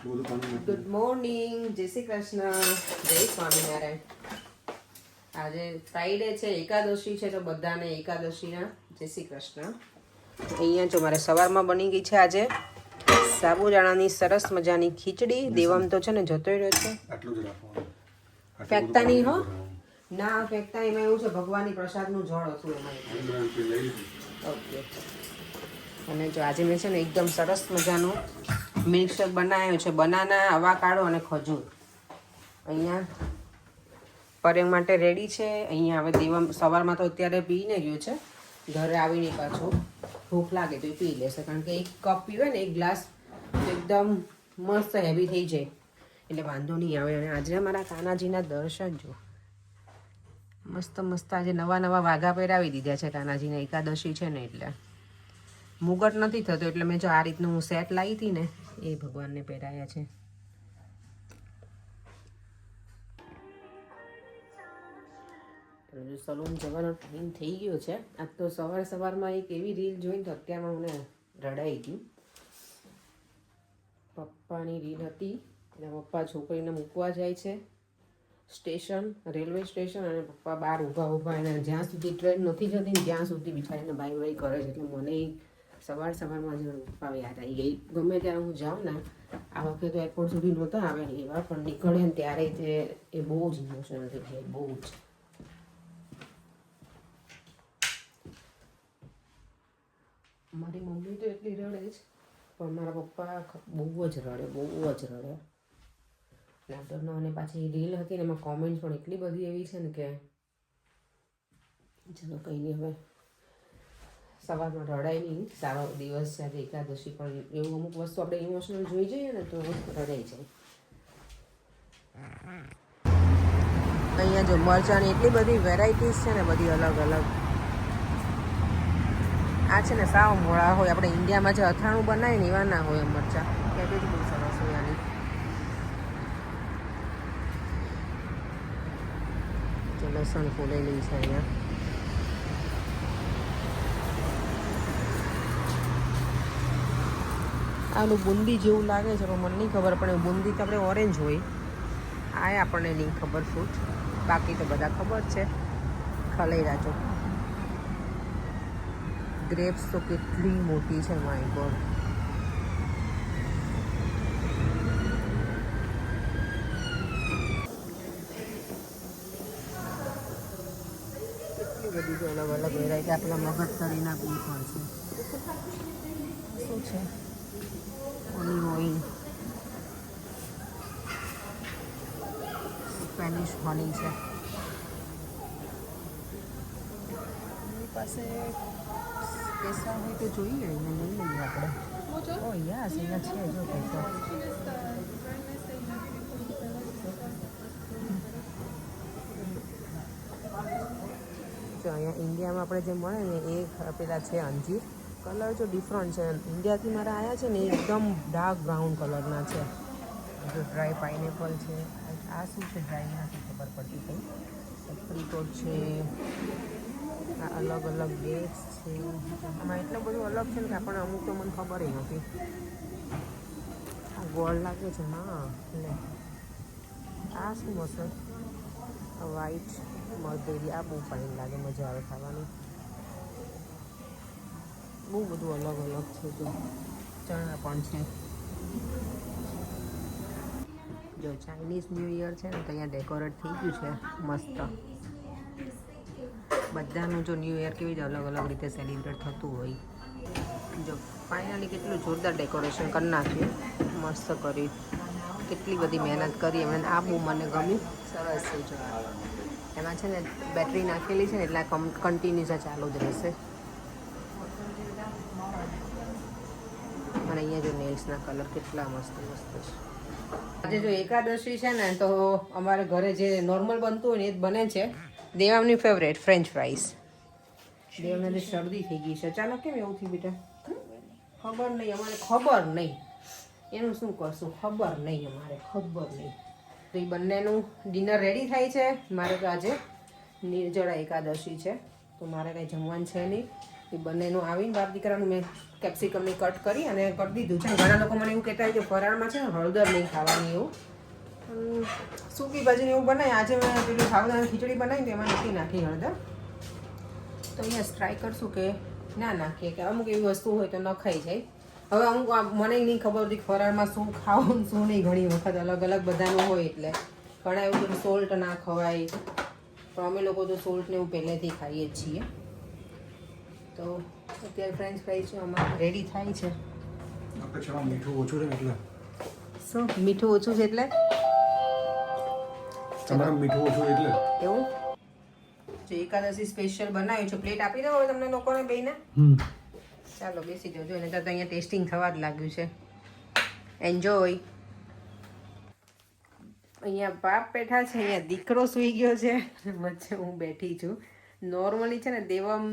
Good morning, જય શ્રી કૃષ્ણ, જય સ્વામિનારાયણ. આજે ફ્રાઈડે છે, એકાદશી છે, તો બધાને એકાદશીના જય શ્રી કૃષ્ણ. અહીંયા જો મારે સવારમાં બની ગઈ છે આજે સાબુદાણાની સરસ મજાની ખીચડી. દેવમ તો છે ને જતો રહ્યો છે. ફેંકતા નહીં હો, ના ફેંકતા. એમાં એવું છે ભગવાનની પ્રસાદનું જળ હતું એમાં. ઓકે. અને જો આજે મેં છે ને એકદમ સરસ મજાનું મિલ્કશેક બનાવ્યો છે, બનાના, અવાકાડો અને ખજૂર. અહીંયા પરેંગ માટે રેડી છે. અહીંયા હવે દેવમ સવારમાં તો અત્યારે પીને ગયો છે, ઘરે આવીને પાછું ભૂખ લાગે તો એ પી લેશે, કારણ કે એક કપ પીવે ને એક ગ્લાસ એકદમ મસ્ત હેવી થઈ જાય, એટલે વાંધો નહીં આવે. અને આજે અમારા કાનાજીના દર્શન જો મસ્ત મસ્ત આજે નવા નવા વાઘા પહેરાવી દીધા છે કાનાજીને. એકાદશી છે ને એટલે મુગટ નથી થતો, એટલે મેં જો આ રીતનું હું સેટ લાવી હતી ને એ ભગવાનને પહેરાયા છે. સલૂન જવાનો ટાઈમ થઈ ગયો છે. આજ તો સવારમાં એક એવી રીલ જોઈને તો અત્યારમાં મને રડાઈ ગયું. પપ્પાની રીલ હતી એટલે પપ્પા છોકરીને મૂકવા જાય છે સ્ટેશન, રેલવે સ્ટેશન, અને પપ્પા બહાર ઊભા એને જ્યાં સુધી ટ્રેન નથી જતી ને ત્યાં સુધી બિચારીને બાય બાય કરે છે. એટલે મને સવારમાં જ પપ્પા યાદ આવી ગઈ. ગમે ત્યારે હું જાઉં ને, આ વખતે તો એરપોર્ટ સુધી નહોતા આવે એવા, પણ નીકળે ને ત્યારે એ બહુ જ ઇમોશનલ થઈ જાય, બહુ જ. મારી મમ્મી તો એટલી રડે જ, પણ મારા પપ્પા બહુ જ રડે. લેપટોપનો અને પાછી રીલ હતી ને એમાં કોમેન્ટ પણ એટલી બધી એવી છે ને કે ચલો કંઈ નહીં, હવે સવારમાં રડાય નહીં. સારો દિવસ છે આજે એકાદશી, પણ એવું અમુક વસ્તુ આપણે ઇમોશનલ જોઈ જઈએ ને તો રડાઈ જાય. અહીંયા જો મરચાંની એટલી બધી વેરાયટીઝ છે ને, બધી અલગ અલગ. આ છે ને સાવ મોળા હોય, આપણે ઇન્ડિયામાં જે અથાણું બનાવીએ ને એવા ના હોય મરચાં. કેબેજ બહુ સરસ હોય આની. જો લસણ ફોલેલી છે અહીંયા. આનું બુંદી જેવું લાગે છે, પણ મને નહીં ખબર. પણ બુંદી તો આપણે ઓરેન્જ હોય, આ આપણને નહીં ખબર ફ્રૂટ. બાકી તો બધા ખબર છે. ખલેરા જો ગ્રેપ્સ તો કેટલી મોટી છે, માય ગોડ. કેટલી બધી છે અલગ અલગ વેરાયટી. આપણા મગજ તરીના બી પણ છે. શું છે? ઓલિવ ઓઇલ, સ્પેનિશ હની છે. એની પાસે પૈસા હોય તો જોઈએ, એને લઈ લઈએ આપણે. ઓ યસ, અહીંયા છે જો પૈસા. જો અહીંયા ઇન્ડિયામાં આપણે જે મળે ને એ પેલા છે અંજીર. કલર જો ડિફરન્ટ છે. ઇન્ડિયાથી મારા આવ્યા છે ને એકદમ ડાર્ક બ્રાઉન કલરના છે. જો ડ્રાય પાઇનેપલ છે. આ શું છે ડ્રાય, નથી ખબર પડતી કંઈ. એપ્રિકોટ છે. આ અલગ અલગ ડેટ્સ છે. આમાં એટલું બધું અલગ છે ને કે આપણને અમુક તો મને ખબર નથી. આ ગોળ લાગે છે. હા, એટલે આ શું હશે? વ્હાઈટ મધેરી. આ બહુ ફાઇન લાગે, મજા આવે ખાવાની. બહુ બધું અલગ અલગ છે. જો ચણા પણ છે. જો ચાઇનીઝ ન્યૂ યર છે ને તો અહીંયા ડેકોરેટ થઈ ગયું છે મસ્ત. બધાનું જો ન્યૂ યર કેવી રીતે અલગ અલગ રીતે સેલિબ્રેટ થતું હોય. જો ફાઇનલી કેટલું જોરદાર ડેકોરેશન કરી નાખ્યું, મસ્ત કરી. કેટલી બધી મહેનત કરી એમણે. આ બહુ મને ગમ્યું, સરસ છે. જો એમાં છે ને બેટરી નાખેલી છે ને એટલે કન્ટિન્યુઅસ ચાલુ જ રહેશે. અને અહીંયા જો નેલ્સના કલર કેટલા મસ્ત મસ્ત છે. આજે જો એકાદશી છે ને તો અમારે ઘરે જે નોર્મલ બનતું હોય ને એ જ બને છે. દેવામની ફેવરેટ ફ્રેન્ચ ફ્રાઈસ. દેવને શરદી થઈ ગઈ છે અચાનક. કેમ એવું થયું બેટા? ખબર નહીં, અમારે ખબર નહીં. એનું શું કરશું ખબર નહીં, અમારે ખબર નહીં. તો એ બંનેનું ડિનર રેડી થાય છે. મારે તો આજે નિર્જળા એકાદશી છે તો મારે કંઈ જમવાનું છે નહીં. એ બંનેનું આવીને બાપ દીકરાનું મેં કેપ્સિકમની કટ કરી અને કરી દીધું છે. ઘણા લોકો મને એવું કહેતા હોય કે ફરાળમાં છે ને હળદર નહીં ખાવાની એવું. સૂકી ભાજીને એવું બનાવી. આજે મેં પેલું સાબુદાણાની ખીચડી બનાવી તો એમાં નથી નાખી હળદર. તો અહીંયા ટ્રાય કરશું કે ના નાખીએ, કે અમુક એવી વસ્તુ હોય તો ન ખાઈ જાય. હવે અમુક મને નહીં ખબર હતી ફરાળમાં શું ખાવું શું નહીં. ઘણી વખત અલગ અલગ બધાનું હોય એટલે ઘણા એવું બધું સોલ્ટ ના ખવાય, પણ અમે લોકો તો સોલ્ટને એવું પહેલેથી ખાઈએ જ છીએ. તો અત્યારે ફ્રેન્ચ ફ્રાઈઝ અમારે રેડી થાય છે. મીઠું ઓછું છે એટલે શું મીઠું ઓછું છે એટલે તમારે મીઠું ઓછું એટલે એવું જો એકાદશી સ્પેશિયલ બનાવ્યું છે. પ્લેટ આપી દો હવે તમને લોકોને બેને. ચાલો બેસી જજો. એને તો અહીંયા ટેસ્ટિંગ થવા જ લાગ્યું છે. એન્જોય. અહીંયા બાપ બેઠા છે, અહીંયા દીકરો સૂઈ ગયો છે, વચ્ચે હું બેઠી છું. નોર્મલી છે ને દેવમ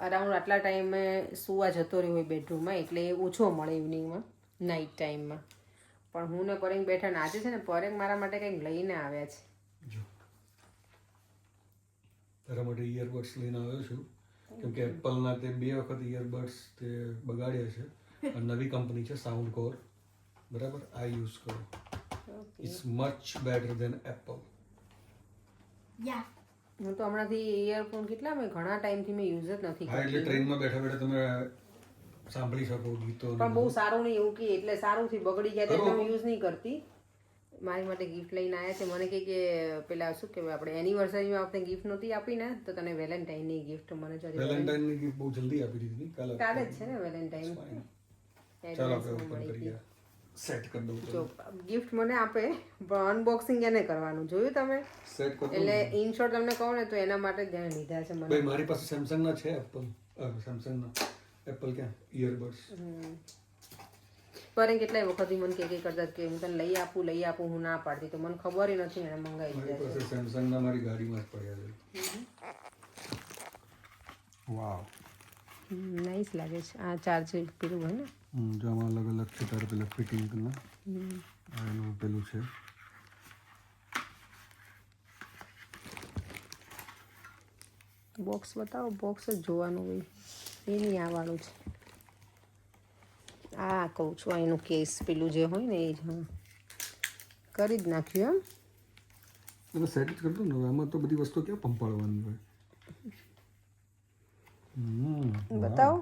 અરાઉન્ડ આટલા ટાઈમે સુવા જતો રહ્યો હોય બેડરૂમમાં, એટલે ઓછો મળે ઇવનિંગમાં નાઇટ ટાઈમમાં. પણ હું ને પરેંગ બેઠા ને આજે છે ને પરેંગ મારા માટે કંઈક લઈને આવ્યા છે. તારા માટે ઇયરબડ્સ લઈને આવ્યો છું, કેમ કે એપલના તે 2 વખત ઇયરબડ્સ તે બગાડ્યા છે. નવી કંપની છે સાઉન્ડ કોર, બરાબર? આ યુઝ કરો. It's much better than Apple. Yeah હું તો હમણાંથી ઇયરફોન કેટલા મેં ઘણા ટાઈમથી મેં યુઝ જ નથી હા, એટલે ટ્રેનમાં બેઠા બેઠા તમે સાંભળી શકો ગીતો. પણ બહુ સારું નહીં એવું કે એટલે સારું થી બગડી જાય એટલે હું યુઝ નહીં કરતી. મારી માટે ગિફ્ટ લઈને આવ્યા છે. મને કે પેલા શું કહેવાય આપણે એનિવર્સરીમાં આપણે ગિફ્ટ નહોતી આપી ને, તો તને વેલેન્ટાઇનની ગિફ્ટ મને જ વેલેન્ટાઇનની ગિફ્ટ બહુ જલ્દી આપી દીધી. કાલે જ છે ને વેલેન્ટાઇન. ચાલો આપણે ઓપન કરીએ. સેટ કરી દઉં. જો ગિફ્ટ મને આપે પણ અનબોક્સિંગ એને કરવાનું. જોયું તમે? સેટ કરી દઉં. એટલે ઇન શોર્ટ તમને કહું ને તો એના માટે જ લીધા છે મને. ભાઈ મારી પાસે સેમસંગના છે એપલ. સેમસંગના એપલ ક્યાં ઇયરબડ્સ. પર કેટલાય વખતથી મને કે કરતા કે હું તને લઈ આપું હું ના પાડતી, તો મને ખબર નથી એને મંગાવી દીધા. મારી પાસે સેમસંગના મારી ગાડીમાં જ પડ્યા છે. વાવ, નાઈસ લાગે છે. આ ચાર્જ પેલું હોય ને, જો આમાં અલગ અલગ છે. તારે પેલા ફિટિંગના એનું પેલું છે. બોક્સ બતાવો. બોક્સ જ જોવાનું હોય, એ નહીં આ વાળું છે. આ કહું છું એનું કેસ પેલું જે હોય ને એ જ. હા કરી જ નાખ્યું. એમ સેટ જ કરતો ને. આમાં તો બધી વસ્તુ ક્યાં પંપાળવાની હોય. બતાવો.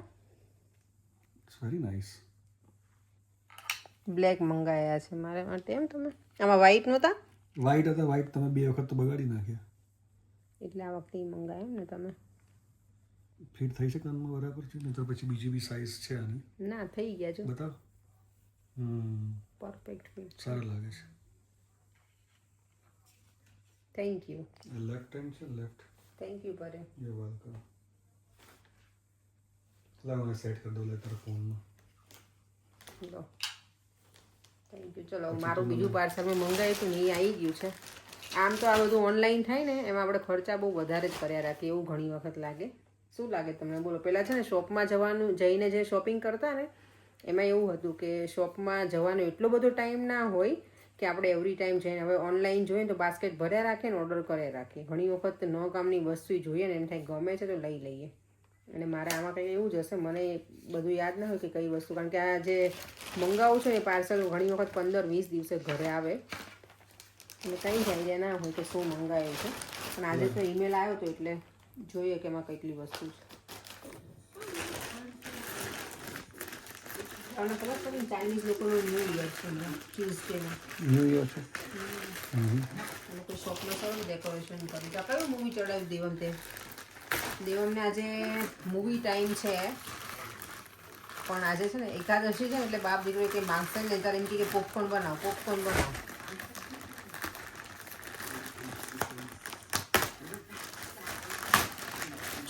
It's very nice. બ્લેક મંગાયા છે મારે માટે. એમ તમે આમાં વ્હાઈટ નહોતા? વ્હાઈટ હતા. વ્હાઈટ તમે 2 વખત તો બગાડી નાખ્યા, એટલે આ વખતે મંગાયા એમ ને તમે. ફિટ થઈ શકે આમાં બરાબર છે ને? તો પછી બીજી બી સાઈઝ છે આની. ના થઈ ગયા છે. બતાવ. Perfect fit. સારું લાગે છે. Thank you. લેફ્ટ હેન્ડ છે. લેફ્ટ. થેન્ક યુ પરે. You welcome. લાવ મને સેટ કરી દો લે તારા ફોનમાં. લો થેન્ક યુ. ચલો મારું બીજું પાર્સલ મેં મંગાવ્યું હતું ને એ આવી ગયું છે. આમ તો આ બધું ઓનલાઈન થાય ને એમાં આપણે ખર્ચા બહુ વધારે જ કર્યા રાખીએ એવું ઘણી વખત લાગે. શું લાગે તમને બોલો? પહેલાં છે ને શોપમાં જઈને જે શોપિંગ કરતા ને એમાં એવું હતું કે શોપમાં જવાનો એટલો બધો ટાઈમ ના હોય કે આપણે એવરી ટાઈમ જઈને. હવે ઓનલાઈન જોઈએ તો બાસ્કેટ ભર્યા રાખીએ ને ઓર્ડર કર્યા રાખીએ. ઘણી વખત ન કામની વસ્તુ જોઈએ ને એમ થાય ગમે છે તો લઈ લઈએ. અને મારે આમાં કંઈ એવું જ હશે, મને બધું યાદ ના હોય કે કઈ વસ્તુ, કારણ કે આ જે મંગાવું છે એ પાર્સલ ઘણી વખત 15-20 દિવસે ઘરે આવે અને કંઈ જ આઈડિયા ના હોય કે શું મંગાવ્યું છે. પણ આજે તો ઈમેલ આવ્યો હતો એટલે જોઈએ કે એમાં કેટલી વસ્તુ છે. તમને ખબર છે ને ચાઇનીઝ લોકોનો ન્યૂ યર છે ટ્યુઝડેમાં. ન્યૂ યર છે. અને કોઈ શોપમાં સારું ડેકોરેશન કર્યું. તો કયું મૂવી ચડાવ્યું દેવમ તે? દેવમને આજે મૂવી ટાઈમ છે પણ આજે છે ને એકાદશી છે ને એટલે બાપ દીકરો કે માંગશે ને ત્યારે એમ કે પોપકોર્ન બનાવ.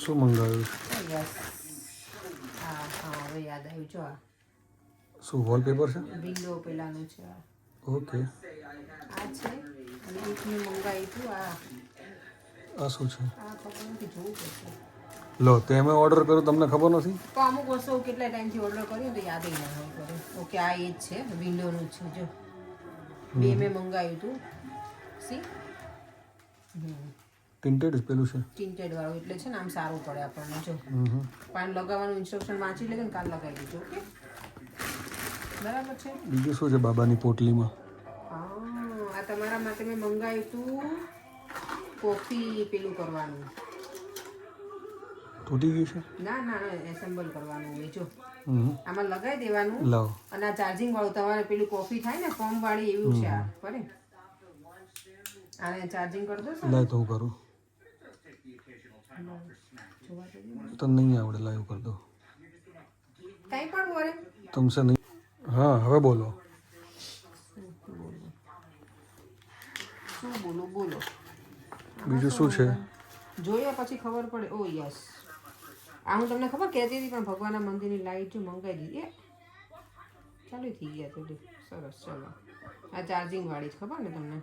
શું મંગાવ્યું? યસ. હા હવે યાદ આવ્યું. જો આ શું વોલપેપર છે? વિન્ડો પેલાનું છે. ઓકે. આ છે અને એક મેં મંગાવ્યું હતું. આ શું છે? આ ખબર નથી, જોવું પડશે. લો તમે ઓર્ડર કરો તમને ખબર નથી? તો અમુક વસ્તુ કેટલા ટાઈમથી ઓર્ડર કર્યું તો યાદ ના હોય કરે. ઓકે આ એ જ છે, વિન્ડોનું જ છે. જો 2 મેં મંગાવ્યું હતું. સી ટિન્ટેડ પેલું છે. ટિન્ટેડ વાળું એટલે છે ને આમ સારું પડે આપણને. જો પાન લગાવવાનું ઇન્સ્ટ્રક્શન વાંચી લેજો ને કાલ લગાવી દેજો. ઓકે, બરાબર છે. બીજું શું છે બાબાની પોટલીમાં? આ તમારા માટે મેં મંગાવ્યું હતું કોફી પેલું કરવાનું. તૂટી ગયું છે? ના ના એસેમ્બલ કરવાનું હોય. જો હમ આમાં લગાવી દેવાનું. લાવ. અને આ ચાર્જિંગ વાળું તમારે પેલું કોફી થાય ને ફોર્મ વાળી એવું છે આ. બરાબર, આને ચાર્જિંગ કરી દો. લાય તો હું કરું. તો નહીં આવડે, લાઈવ કરી દો. કઈ પણ બોલે તમસે નહીં. હા હવે બોલો. શું બોલો બોલો. બીજું શું છે? જોઈએ પછી ખબર પડે. ઓ યસ, આ હું તમને ખબર કહેતી હતી પણ ભગવાનના મંદિરની લાઈટ જો મંગાવી દીધી. ચાલુ થઈ ગયા તો સરસ. ચલો, આ ચાર્જિંગ વાળી જ ખબર ને તમને?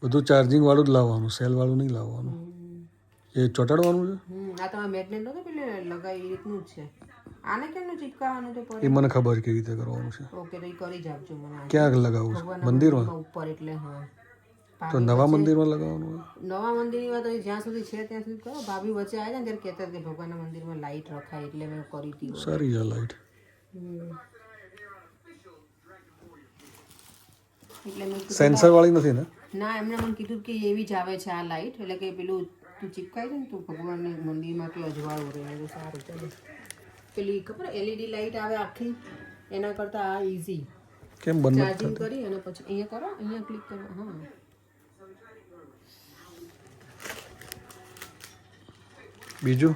બધું ચાર્જિંગ વાળું જ લાવવાનું, સેલ વાળું નહીં લાવવાનું. એ ચોટાડવાનું છે. આ તમારે મેગ્નેટ નતો પેલે લગાવી એ રીતનું જ છે. આને કેમનું ચિપકાવવાનું તો એ મને ખબર કેવી રીતે કરવાનું છે. ઓકે, તો એ કરી જ આપજો મને. ક્યાં લગાવવું છે? મંદિરમાં ઉપર એટલે. હા, તો નવા મંદિરમાં લગાવવાનું હોય. નવા મંદિરમાં તો જ્યાં સુધી છે ત્યાં સુધી કરો. ભાભી વચ્ચે આવ્યા ને ત્યારે કહેતા કે ભગવાનના મંદિરમાં લાઈટ રખાય એટલે મેં કરી હતી. સારી છે લાઈટ. એટલે મેં સેન્સર વાળી નથી ને? ના, એમને મને કીધું કે એવી જ આવે છે આ લાઈટ. એટલે કે પેલું તું ચીપકાય છે ને તું ભગવાનને મંદિરમાં કે અજવાળું રહે તો સારું. ચાલો, પેલી ખબર એલઈડી લાઈટ આવે આખી, એના કરતાં આ ઇઝી. કેમ બંધ ચાર્જિંગ કરી અને પછી અહીંયા કરો, અહીંયા ક્લિક કરો. હા, બીજું?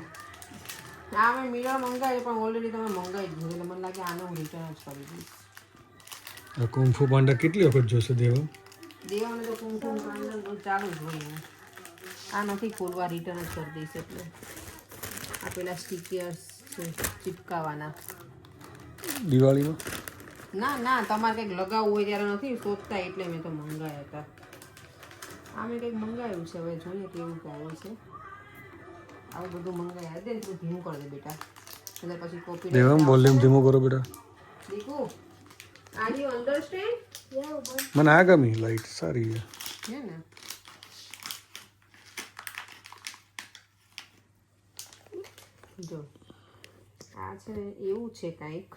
હા, મેં મિરર મંગાવી પણ ઓલરેડી તમે મંગાવી દીધું એટલે મને લાગે આને હું રિટર્ન જ કરી દઈશ. કુંફુ પાંડા કેટલી વખત જોશે દેવા? દેવાને તો કુમકુમ પાંડા ચાલુ જ હોય. આ નથી ખોલવા, રિટર્ન જ કરી દઈશ. એટલે આ પેલા સ્ટીકર્સ છે ચિપકાવાના. દિવાળીમાં? ના ના, તમારે કંઈક લગાવવું હોય ત્યારે નથી શોધતા એટલે મેં તો મંગાવ્યા હતા. આ મેં કંઈક મંગાવ્યું છે, હવે જોઈએ કેવું આવે છે. આવું બધું મંગાવ્યા દે. તું ધીમું કરી દે બેટા, એટલે પછી કોપી. દેવમ વોલ્યુમ ધીમું કરો બેટા. દીકુ, આર યુ અન્ડરસ્ટેન્ડ? મને આ ગમી લાઈટ, સારી છે. હે ને? જો આ છે ને એવું છે કાંઈક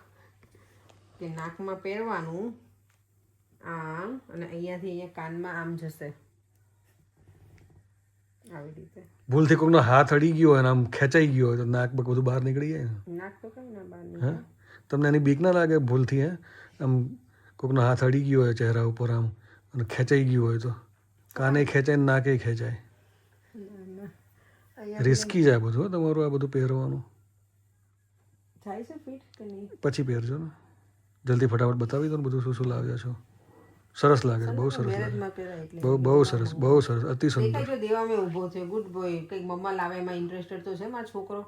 કે નાકમાં પહેરવાનું આમ, અને અહીંયાથી અહીંયા કાનમાં આમ જશે આવી રીતે. ભૂલથી કોઈનો હાથ અડી ગયો હોય ને આમ ખેંચાઈ ગયો હોય તો નાક બધું બહાર નીકળી જાય ને. નાક તો કઈ ના બહાર નીકળે. તમને એની બીક ના લાગે ભૂલથી? આમ કોઈકનો હાથ અડી ગયો હોય ચહેરા ઉપર આમ અને ખેંચાઈ ગયું હોય તો કાને ખેંચાય ને નાકે ખેંચાય. રિસ્કી જાય બધું તમારું આ બધું પહેરવાનું. થાય છે ફિટ કે નહીં? પછી પહેરજો ને, જલ્દી ફટાફટ બતાવી દો ને બધું શું શું લાવ્યા છો. સરસ લાગે છે, બહુ સરસ લાગે. બહુ સરસ, બહુ સરસ, અતિ સુંદર. જો દેવામાં ઊભો છે, ગુડ બોય. કંઈક મમ્મા લાવે એમાં ઇન્ટરેસ્ટેડ તો છે મારો છોકરો.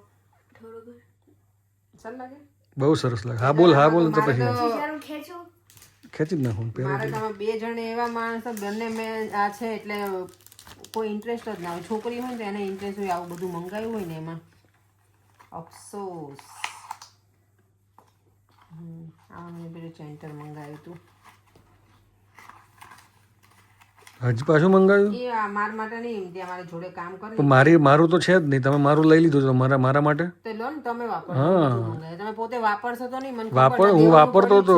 થોડો સર લાગે, બહુ સરસ લાગે. હા બોલ, હા બોલ. તો પછી ખેંચી જ નાખું. મારે તમે બે જણ એવા માણસ બંને મેં આ છે એટલે કોઈ ઇન્ટરેસ્ટ જ ના હોય. છોકરી હોય ને તો એને ઇન્ટરેસ્ટ હોય આવું બધું મંગાવ્યું હોય ને એમાં. અફસોસ. આ મેં પેલું સેન્ટર મંગાવ્યું હતું. હજી પાછું મંગાવ્યું? એ મારા માટે નહીં, જે અમારી જોડે કામ કરે. મારું તો છે જ નહીં. તમે મારું લઈ લીધું તો મારા માટે તો લો ને, તમે વાપરો. તમે પોતે વાપરશો તો નહીં. મને હું વાપરતો હતો.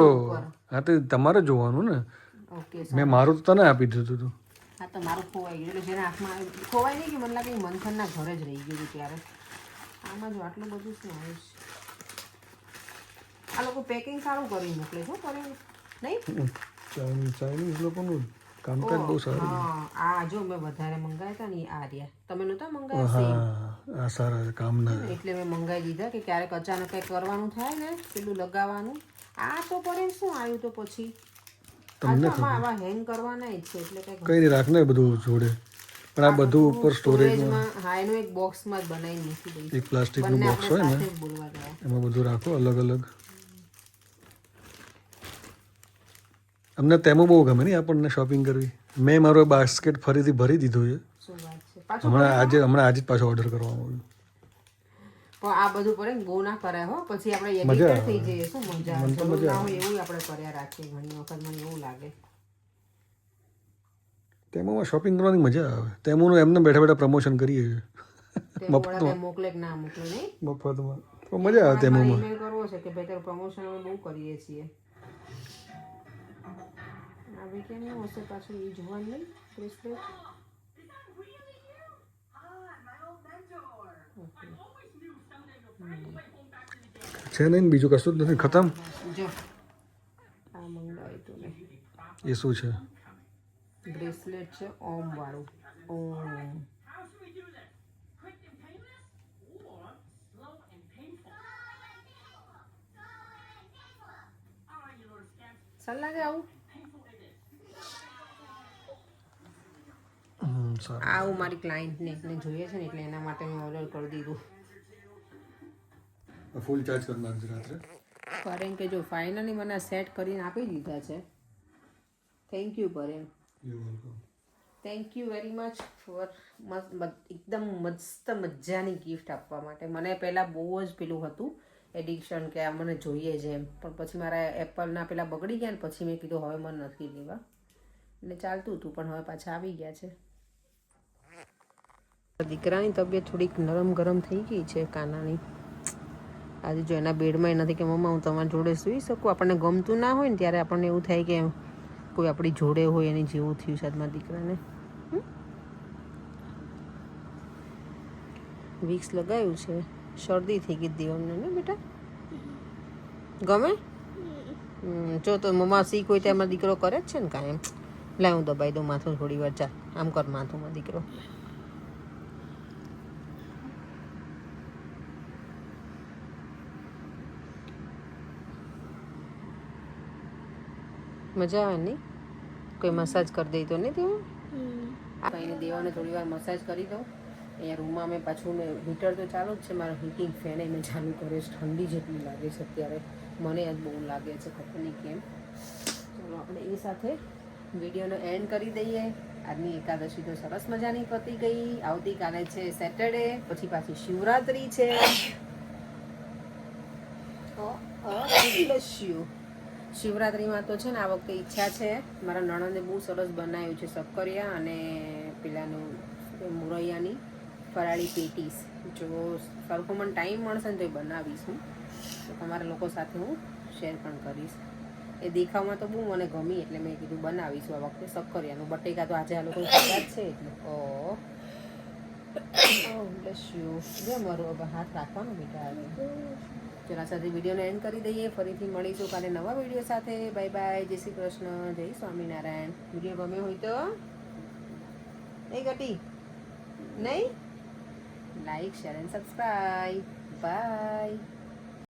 હા તો તમારે જોવાનું ને. ઓકે, મેં મારું તો તને આપી દીધું હતું. હા તો મારું ખોવાઈ ગયું. એટલે જેને હાથમાં ખોવાય નહીં કે મને લાગે મંથનના ઘરે જ રહી ગયું ત્યારે. આમાં જો આટલું બધું શું આવે છે. આ લોકો પેકિંગ સારું કરી મોકલે છે કરી નહીં? ચાઇનીઝ લોકોનું કામકાજ બહુ સારું. હા, આ જો મેં વધારે મંગાવ્યા હતા ને આ રહ્યા. તમે નહોતા મંગાવ્યા? હા, આ સારા કામના. એટલે મેં મંગાવી દીધા કે ક્યારેક અચાનક કંઈક કરવાનું થાય ને પેલું લગાવવાનું. આ તો પડે શું આવ્યું તો પછી આવા હેંગ કરવાના જ છે એટલે કંઈક કઈ નહીં, રાખને બધું જોડે. પણ આ બધું ઉપર સ્ટોરેજમાં. હા, એનું એક બોક્સમાં જ બનાવી મૂકી દઈશ. એક પ્લાસ્ટિકનું બોક્સ હોય ને એમાં બધું રાખો અલગ અલગ. અમને તેમાં બહુ ગમે નહીં આપણને શોપિંગ કરવી. મેં મારો બાસ્કેટ ફરીથી ભરી દીધું છે. હમણાં આજે જ પાછો ઓર્ડર કરવાનો આવ્યું. પણ આ બધું પડે ને બહુ ના કરાય હો, પછી આપણે એડિટર થઈ જઈએ. શું મજા આવે એવું આપણે કર્યા રાખીએ ઘણી વખત. મને એવું લાગે તેમાં શોપિંગ કરવાની મજા આવે. તેમાંનું એમને બેઠા બેઠા પ્રમોશન કરીએ છીએ તે મોકલે મોકલે કે ના મોકલે નહીં મફતમાં. તો મજા આવે તેમાં. ઈમેલ કરવો છે કે ભાઈ તારું પ્રમોશન અમે બહુ કરીએ છીએ. આ વીકેન્ડનું હશે પાછું એ જોવાનું નહીં બ્રેસલેટ. છે નહીં બીજું કશું જ નથી, ખતમ. જો આ મંગાવ્યું તું ને એ શું છે? બ્રેસલેટ છે ઓમ વાળું. ઓમ સારું લાગે આવું. સારું. આવું મારી ક્લાયન્ટને એકને જોઈએ છે ને એટલે એના માટે મેં ઓર્ડર કરી દીધું. ફૂલ ચાર્જ કરી નાખજે રાત્રે. કારણ કે જો ફાઇનલી મને સેટ કરીને આપી દીધા છે. થેન્ક યુ પરેમ. Thank you very much for એકદમ મસ્ત મજાની ગિફ્ટ આપવા માટે. મને પહેલાં બહુ જ પેલું હતું એડિક્શન કે આ મને જોઈએ છે એમ, પણ પછી મારા એપલના પેલા બગડી ગયા ને પછી મેં કીધું હવે મને નથી લેવા. એટલે ચાલતું હતું પણ હવે પાછા આવી ગયા છે. દીકરાની તબિયત થોડીક નરમ ગરમ થઈ ગઈ છે કાનાની. આજે જો એના બેડમાં નથી કે મમ્મા હું તમારી જોડે સૂઈ શકું. આપણને ગમતું ના હોય ને ત્યારે આપણને એવું થાય કે કોઈ આપણી જોડે હોય એની જેવું થયું છે મારા દીકરાને. વિક્સ લગાવ્યું છે. શરદી થઈ ગઈ દેવમને ને બેટા ગમે જો તો મમ્મા શીખ હોય ત્યાં મારો દીકરો કરે જ છે ને કાંઈ એમ. લાવ હું દબાઈ દઉં માથું થોડી વાર. ચાલ આમ કર માથું મારો દીકરો. મજા આવે નહીં કોઈ મસાજ કરી દઈ તો નહીં તેમાં. કહીને દેવાને થોડી વાર મસાજ કરી દઉં. અહીંયા રૂમમાં મેં પાછું મેં હીટર તો ચાલુ જ છે. મારો હીટિંગ ફેન મેં ચાલુ કર્યો છે. ઠંડી જેટલી લાગે છે અત્યારે મને આજ બહુ લાગે છે ખબર નહીં કેમ. ચાલો આપણે એ સાથે વિડીયોનો એન્ડ કરી દઈએ. આજની એકાદશી તો સરસ મજાની પતી ગઈ. આવતીકાલે છે સેટરડે, પછી પાછી શિવરાત્રી છે. શિવરાત્રીમાં તો છે ને આ વખતે ઈચ્છા છે મારા નણંદે બહુ સરસ બનાવ્યું છે શક્કરિયા અને પેલાનું મુરૈયાની ફરાળી પેટીસ. જો સરખો મને ટાઈમ મળશે ને તો એ બનાવીશ હું, તો તમારા લોકો સાથે હું શેર પણ કરીશ. એ દેખાવમાં તો બહુ મને ગમી એટલે મેં કીધું બનાવીશું આ વખતે શક્કરિયાનું. બટેકા તો આજે આ લોકો ખાધા જ છે એટલે બ્લેસ યુ. જો મારું હવે હાથ રાખવાનું બેટા. આવે ચલા સાથે વિડીયોને એન્ડ કરી દઈએ. ફરીથી મળીશું કાલે નવા વિડીયો સાથે. Bye bye. જય શ્રી કૃષ્ણ. જય સ્વામિનારાયણ. વિડીયો ગમે હોય તો નહીં ઘટી નહીં like share and subscribe. By.